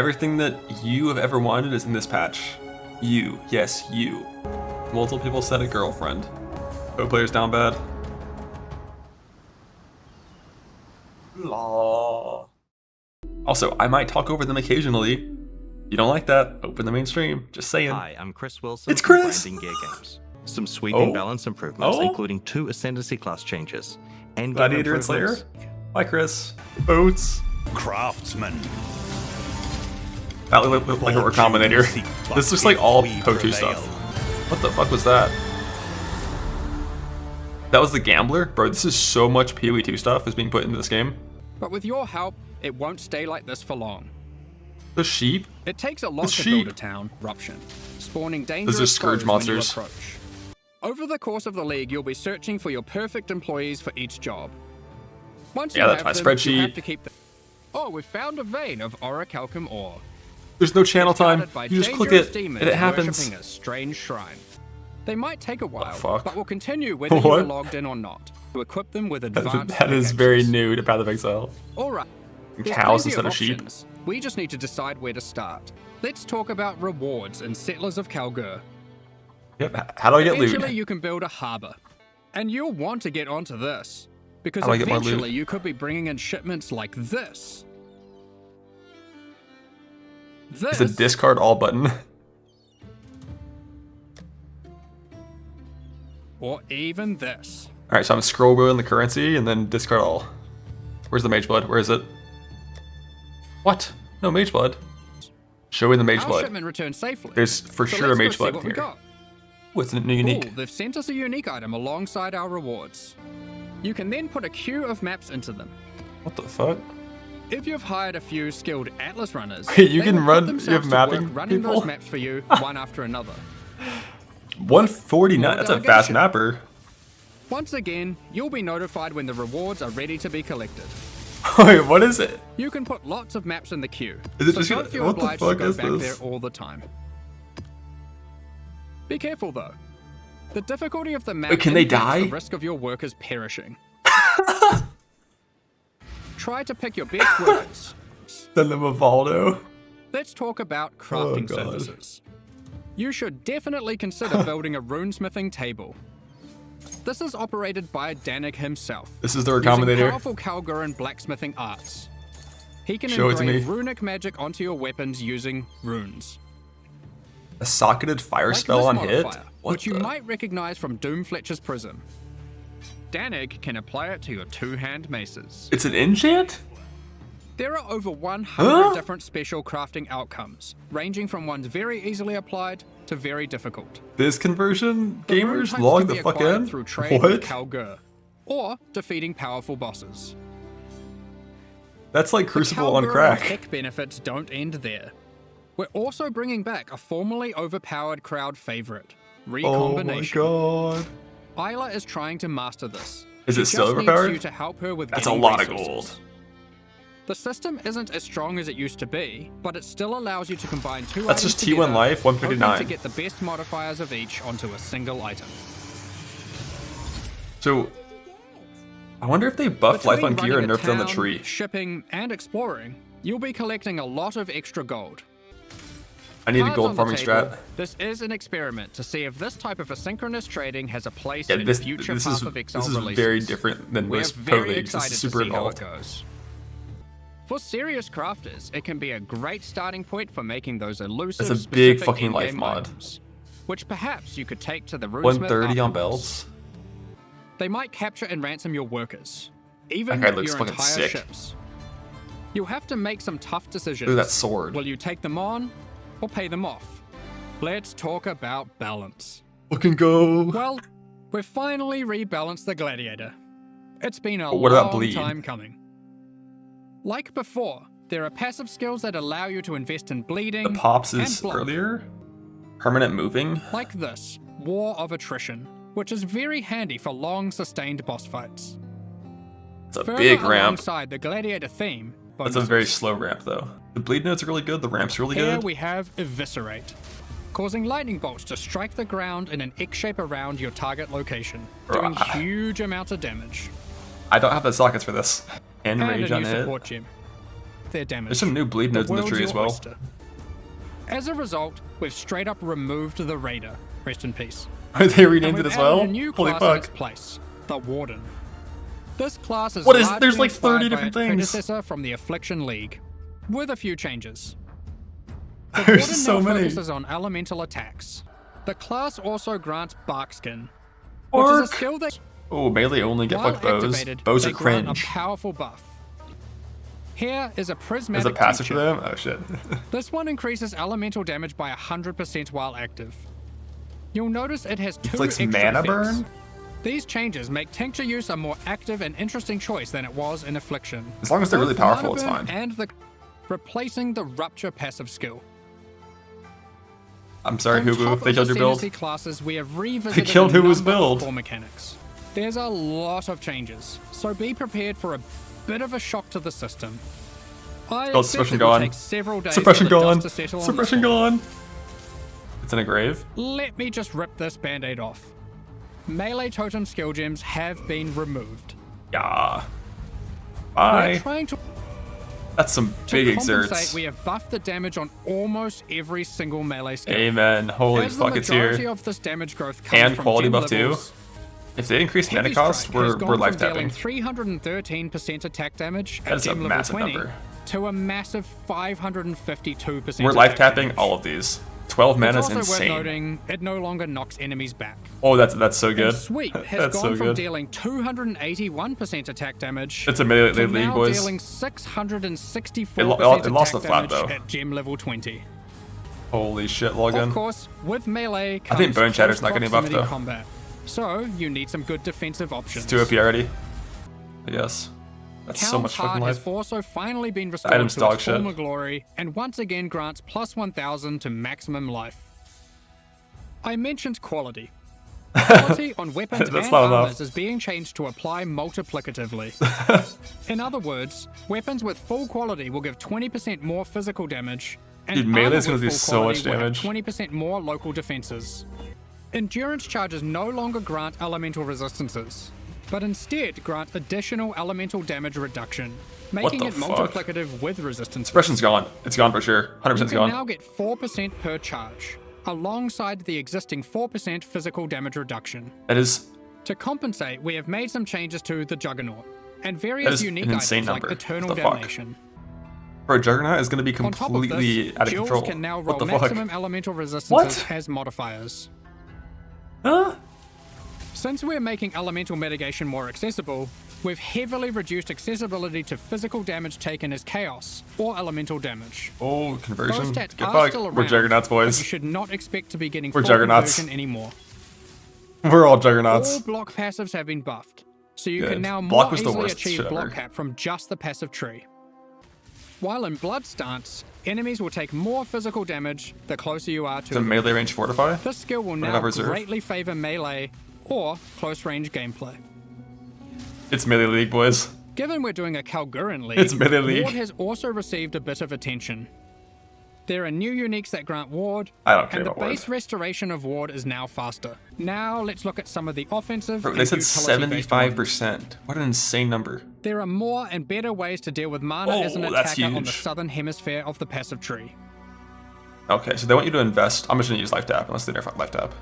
Everything that you have ever wanted is in this patch. You. Yes, you. Multiple people said a girlfriend. PoE players down bad. Law. Also, I might talk over them occasionally. You don't like that? Open the main stream. Just saying. Hi, I'm Chris Wilson. It's Chris! From Branding Gear Games. Some sweeping balance improvements, including 2 Ascendancy class changes. And Gladiator and Slayer? Hi, Chris. Boats. Craftsman. That looked like a Recombinator. This looks like all PoE stuff. What the fuck was that? That was the Gambler? Bro, this is so much PoE 2 stuff is being put into this game. But with your help, it won't stay like this for long. The sheep? It takes a lot to build a town, Ruption, spawning dangerous Those are Scourge monsters. When you approach. Over the course of the league, you'll be searching for your perfect employees for each job. Once you that's have my them, spreadsheet. you have to keep them. Oh, we've found a vein of orichalcum ore. There's no channel It's time. guarded by You just click dangerous it, demons and it happens. worshipping a strange shrine. They might take a while, fuck? but will continue whether you are logged in or not, to equip them with advanced That is very pickaxes. new to Path of Exile. Alright. There's Cows plenty instead of sheep. options. We just need to decide where to start. Let's talk about rewards in Settlers of Kalgur. Yep. How do I get loot? Eventually you can build a harbor. And you'll want to get onto this. Because How do I get more loot? eventually you could be bringing in shipments like this. It's a discard all button. Or even this. Alright, so I'm scroll wheeling the currency and then discard all. Where's the Mage Blood? Where is it? What? No Mage Blood. Showing the Mage Our Blood. shipment returned safely. There's for So sure a let's go Mage see Blood what we here. got. What's unique? Ooh, they've sent us a unique item alongside our rewards. You can then put a queue of maps into them. What the fuck? If you've hired a few skilled Atlas runners, Wait, you they can will put run- you themselves have to work mapping running people? those maps for you one after another. 149. That's a fast delegation. mapper. Once again, you'll be notified when the rewards are ready to be collected. Wait, what is it? You can put lots of maps in the queue, Is it so just don't gonna- feel what the obliged to fuck go is back this? there all the time. Be careful though. The difficulty of the map Wait, can they impacts die? the risk of your workers perishing. Try to pick your best workers. Then the Mavaldo. Let's talk about crafting God. surfaces. You should definitely consider building a runesmithing table. This is operated by Danik himself. This is the using Recombinator. powerful Kalguran blacksmithing arts. He can Show it to engrave me. runic magic onto your weapons using runes. A socketed fire Like spell this on hit? modifier, What which you the- might recognize from Doom Fletcher's Prism. Danik can apply it to your two-hand maces. It's an enchant? There are over 100 Huh? different special crafting outcomes, ranging from ones very easily applied to very difficult. This conversion? The rune Gamers types log can the be fuck acquired in? through trade with What? Kalgur, or defeating powerful bosses. That's like The Crucible on Kalgur crack. tech benefits don't end there. We're also bringing back a formerly overpowered crowd favorite, Oh my recombination. god. Isla is trying to master this. Is She it still just needs overpowered? you to help her with That's a getting lot of resources. gold. The system isn't as strong as it used to be, but it still allows you to combine two That's items just T1 together, life, hoping 159. to get the best modifiers of each onto a single item. So, I wonder if they buff life on Between gear and running nerf a down the town, tree. shipping, and exploring, you'll be collecting a lot of extra gold. I need a Cards gold on the farming table, strat. This is an experiment to see if this type of asynchronous trading has a place Yeah, in this future is Path of Exile this is releases. very different than We're most very PoE leagues. This excited is to super see how it involved. goes. For serious crafters, it can be a great starting point for making those elusive, That's a big specific fucking life in-game mod. items, which perhaps you could take to the runesmith 130 on afterwards. belts. They might capture and ransom your workers, even That guy looks your fucking entire sick. ships. You'll have to make some tough decisions. Look at that sword. Will you take them on or pay them off? Let's talk about balance. Fucking go. Well, we've finally rebalanced the gladiator. It's been a But what about long bleed? time coming. Like before, there are passive skills that allow you to invest in bleeding The pops and is block. earlier. Permanent moving. Like this, War of Attrition, which is very handy for long sustained boss fights. It's a Further big ramp. alongside the gladiator theme, That's a very slow ramp though. The bleed notes are really good. The ramp's really Here good. we have Eviscerate, causing lightning bolts to strike the ground in an X shape around your target location, doing Right. huge amounts of damage. I don't have the sockets for this. And And rage a on new it. support gem. their damage. There's some new bleed nodes in the world's tree your as well. oyster. As a result, we've straight up removed the Raider. Rest in peace. They And renamed we've it as added well? a new Holy class in its fuck. place, the Warden. This class is What is- largely there's like 30 inspired by different its things. predecessor from the Affliction League, with a few changes. The There's Warden so now many. focuses on elemental attacks. The class also grants Barkskin, which is Bark. a skill that, Oh, melee only get while fucked bows. activated, Bows they are grant cringe. a powerful buff. Here is a prismatic Is it passive for teacher. them? Oh shit. This one increases elemental damage by 100% while active. You'll notice it has two Inflicts extra mana effects. burn? These changes make Tincture use a more active and interesting choice than it was in Affliction. As long as they're really Both powerful, mana it's burn fine. And replacing the Rupture passive skill. I'm sorry, On Hubu, top they of killed the your build. Ascendancy classes, we have revisited killed a Hubu's number of build. core mechanics. There's a lot of changes, so be prepared for a bit of a shock to the system. I Oh, expect suppression it will gone. take several days Suppression for the gone. dust to settle on Suppression this one. gone. It's in a grave. Let me just rip this band-aid off. Melee totem skill gems have been removed. Yeah. We're Bye. trying to That's some big compensate, exerts. we have buffed the damage on almost every single melee skill. Amen. Holy As fuck, the it's majority here. of this damage growth comes And from quality gem buff too. levels, If they increase mana Heavy cost, Strike has we're gone life from dealing tapping. 313% attack damage That at is a gem level massive 20 number. to a massive 552%. We're life attack tapping damage. all of these. 12 mana It's is also worth insane. noting it no longer knocks enemies back. Oh, that's so And good. Sweep has That's gone so from good. dealing 281% attack damage It's a melee to league, now boys. dealing 664% It lost the attack flat, damage though. at gem level 20. Holy shit, Of Logan. course, with melee I comes think Bone Shatter's close not getting buffed, proximity though. combat. So you need some good defensive options. It's 2 OP already. I guess. That's so Count's much fucking Heart life. has also finally been restored item's to dog its shit. former glory, and once again grants plus 1000 to maximum life. I mentioned quality. Quality on weapons That's and not armors enough. is being changed to apply multiplicatively. In other words, weapons with full quality will give 20% more physical damage, and Dude, melee's armor gonna with do full so quality much will have damage. 20% more local defenses. Endurance charges no longer grant elemental resistances, but instead grant additional elemental damage reduction, making the it fuck? multiplicative with resistance. Suppression's gone. It's gone for sure. 100% You it's can gone. now get 4% per charge, alongside the existing 4% physical damage reduction. That is To compensate, we have made some changes to the Juggernaut, and That various is unique an insane items like number. Eternal What the fuck? Damnation. For a Juggernaut is going to be On top of completely this, out of Jewels control. can now What roll the fuck? maximum elemental resistances What? as modifiers. Huh? Since we're making elemental mitigation more accessible, we've heavily reduced accessibility to physical damage taken as chaos or elemental damage. Oh, Those conversion. stats Get are fucked. still around, We're Juggernauts, but you boys. should not expect to be getting We're full Juggernauts. conversion anymore. We're all All Juggernauts. block passives have been buffed, so you Good. can now Block more was the easily worst achieve shit block ever. cap from just the passive tree. While in Blood stance, enemies will take more physical damage the closer you are to The them. melee range fortify? This skill will I now have reserve? greatly favor melee or close range gameplay. It's melee league, boys. Given we're doing a Kalgurin league, It's melee league. Ward has also received a bit of attention. There are new uniques that grant Ward, I don't care and the about Ward. base restoration of Ward is now faster. Now let's look at some of the offensive Bro, and they said utility-based ones. 75%. What an insane number. There are more and better ways to deal with mana Oh, as an that's attacker on the huge. southern hemisphere of the passive tree. Okay, so they want you to invest. I'm just going to use life tap unless they nerf life tap.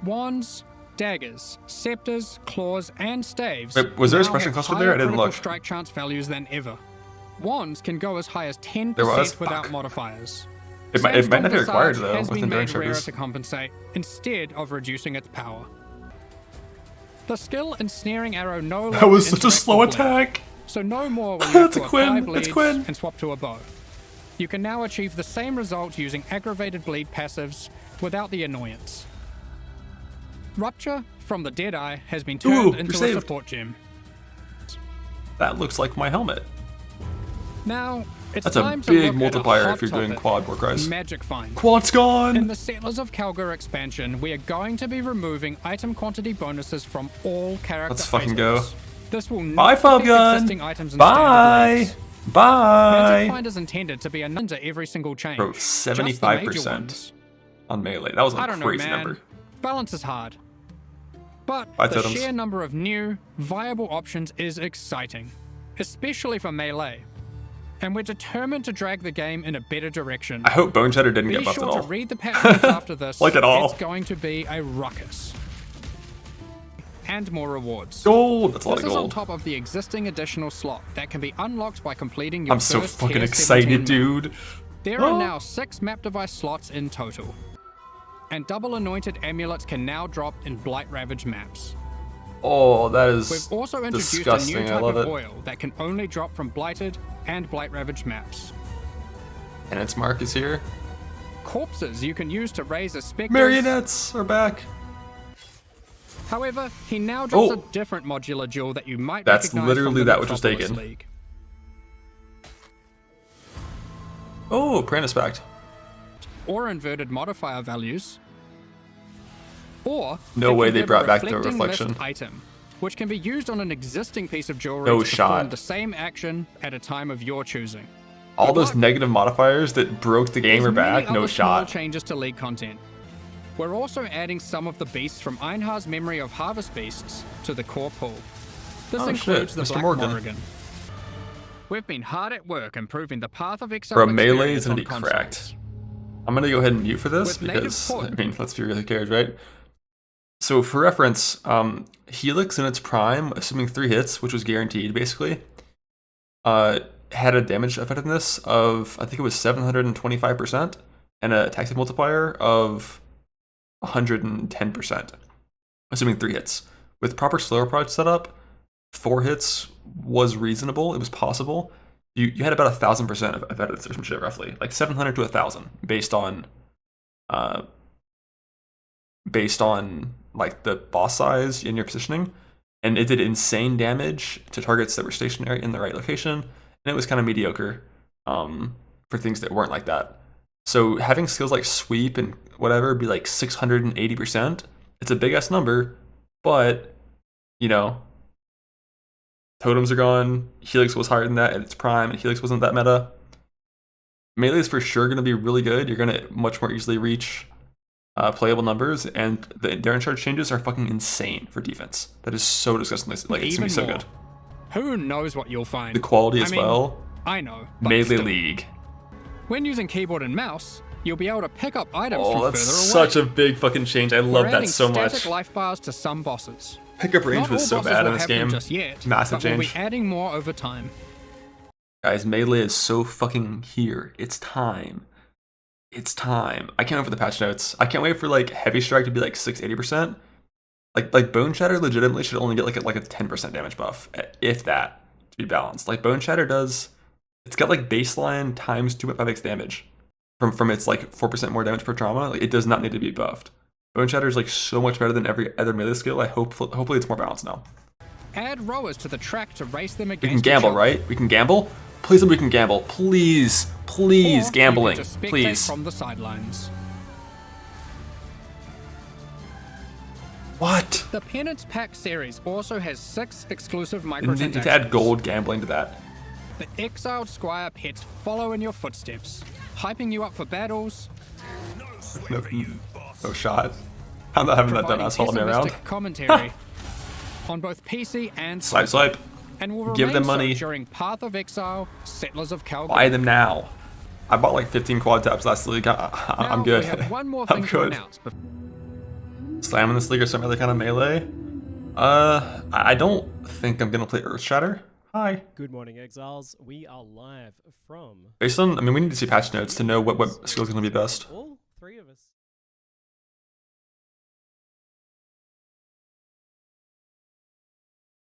Wands, daggers, scepters, claws, and staves. Wait, was there a now suppression have cluster there? I higher didn't critical look. strike chance values than ever. Wands can go as high as 10% There was? without Fuck. modifiers. It might not be Sandstorm required Visage though has with been endurance made rarer charges. to compensate, instead of reducing its power. The skill Ensnaring Arrow no longer That was such a interacts slow with bleed, attack. so no more when you That's have a to Quinn, apply it's bleeds Quinn. and swap to a bow. You can now achieve the same result using aggravated bleed passives without the annoyance. Rupture from the Deadeye has been turned Ooh, into you're a saved. support gem. That looks like my helmet. Now, it's That's a time to big look at multiplier hot if you're doing topic, quad Warcries. Magic Find. Quad's In gone! the Settlers of Kalgur expansion, we are going to be removing item quantity bonuses from all character Let's fucking go. items. This will Bye, not affect Falcon! existing items in Bye! standard raids. Magic Bye! Find is intended to be a under every single change. Bro, just the major 75% ones. on melee. That was I a don't know, crazy man. number. Balance is hard. But Bye, the totems. sheer number of new, viable options is exciting. especially for melee. And we're determined to drag the game in a better direction. I hope Bone Shatter didn't Be get buffed sure at to all. read the patch notes after this. Like at all. It's going to be a ruckus. And more rewards. Gold! That's a lot This of is on gold. top of the existing additional slot that can be unlocked by completing your I'm so first fucking tier excited, 17 map. dude. There are now 6 map device slots in total. And double anointed amulets can now drop in blight ravaged maps. Oh, that is We've also introduced disgusting. a new I type love of it. oil that can only drop from blighted and blight ravaged maps. And its mark is here. Corpses you can use to raise a specters. Marionettes are back. However, he now drops Oh. a different modular jewel that you might That's recognize literally from the that which was Metropolis taken. League. Oh, Prentice backed. Or inverted modifier values. Or No it way can they give brought a back the reflecting reflection. lift item, which can be used on an existing piece of jewelry No to shot. perform the same action at a time of your choosing. All Good those luck. negative modifiers that broke the game There's are back. many No other small shot. changes to League content. We're also adding some of the beasts from Einhar's Memory of Harvest Beasts to the core pool. This Oh, includes shit, the Mr. Black Morgan. Morrigan. We've been hard at work improving the Path of Exile Bro, melee experience is gonna on be consoles. cracked. I'm gonna go ahead and mute for this With native because, port- I mean, let's be really cares, right? So for reference, Helix in its prime, assuming 3 hits, which was guaranteed basically, had a damage effectiveness of, I think it was 725%, and a attack speed multiplier of 110%, assuming 3 hits. With proper slow approach setup, 4 hits was reasonable, it was possible. You had about 1,000% of effectiveness or some shit, roughly. Like 700 to 1,000, based on like the boss size and your positioning. And it did insane damage to targets that were stationary in the right location, and it was kind of mediocre for things that weren't like that. So having skills like sweep and whatever be like 680%, it's a big ass number, but you know, totems are gone. Helix was higher than that at its prime, and Helix wasn't that meta. Melee is for sure going to be really good. You're going to much more easily reach playable numbers, and the endurance charge changes are fucking insane for defense. That is so disgustingly, like, it's going to be so Even good. more. Who knows what you'll find? The quality I as mean, well. I know. But Melee still. League. When using keyboard and mouse, you'll be able to pick up items Oh, from that's further away. such a big fucking change. I love We're that adding so static much. life bars to some bosses. Pickup range Not was all so bosses bad will in this have them game. just yet, Massive but we'll change. be adding more over time. Guys, melee is so fucking here. It's time. It's time. I can't wait for the patch notes. I can't wait for like heavy strike to be like 680%. Like Bone Shatter legitimately should only get like a 10% damage buff, if that, to be balanced. Like Bone Shatter does, it's got like baseline times 2.5x damage from its like 4% more damage per trauma. Like, it does not need to be buffed. Bone Shatter is like so much better than every other melee skill. Hopefully it's more balanced now. Add rowers to the track to race them We against can each gamble, other. right? We can gamble. Please, we can gamble. Please, please, Or you gambling, can just spectate please. from the sidelines. What? The Penance Pack series also has 6 exclusive And you need to add microtransactions. gold gambling to that. The exiled squire pets follow in your footsteps, hyping you up for battles, No shot. I'm not having that providing dumbass follow me around. pessimistic commentary on both PC and Swipe, swipe. and will Give remain them so money. during Path of Exile, Settlers of Calgary. Buy them now. I bought like 15 quad taps last league. I'm Now, good. We have one more I'm thing to good. announce. Slamming this league or some other kind of melee. I don't think I'm gonna play Earth Shatter. Hi. Good morning, Exiles. We are live from Based on, I mean, we need to see patch notes to know what skill is gonna be best.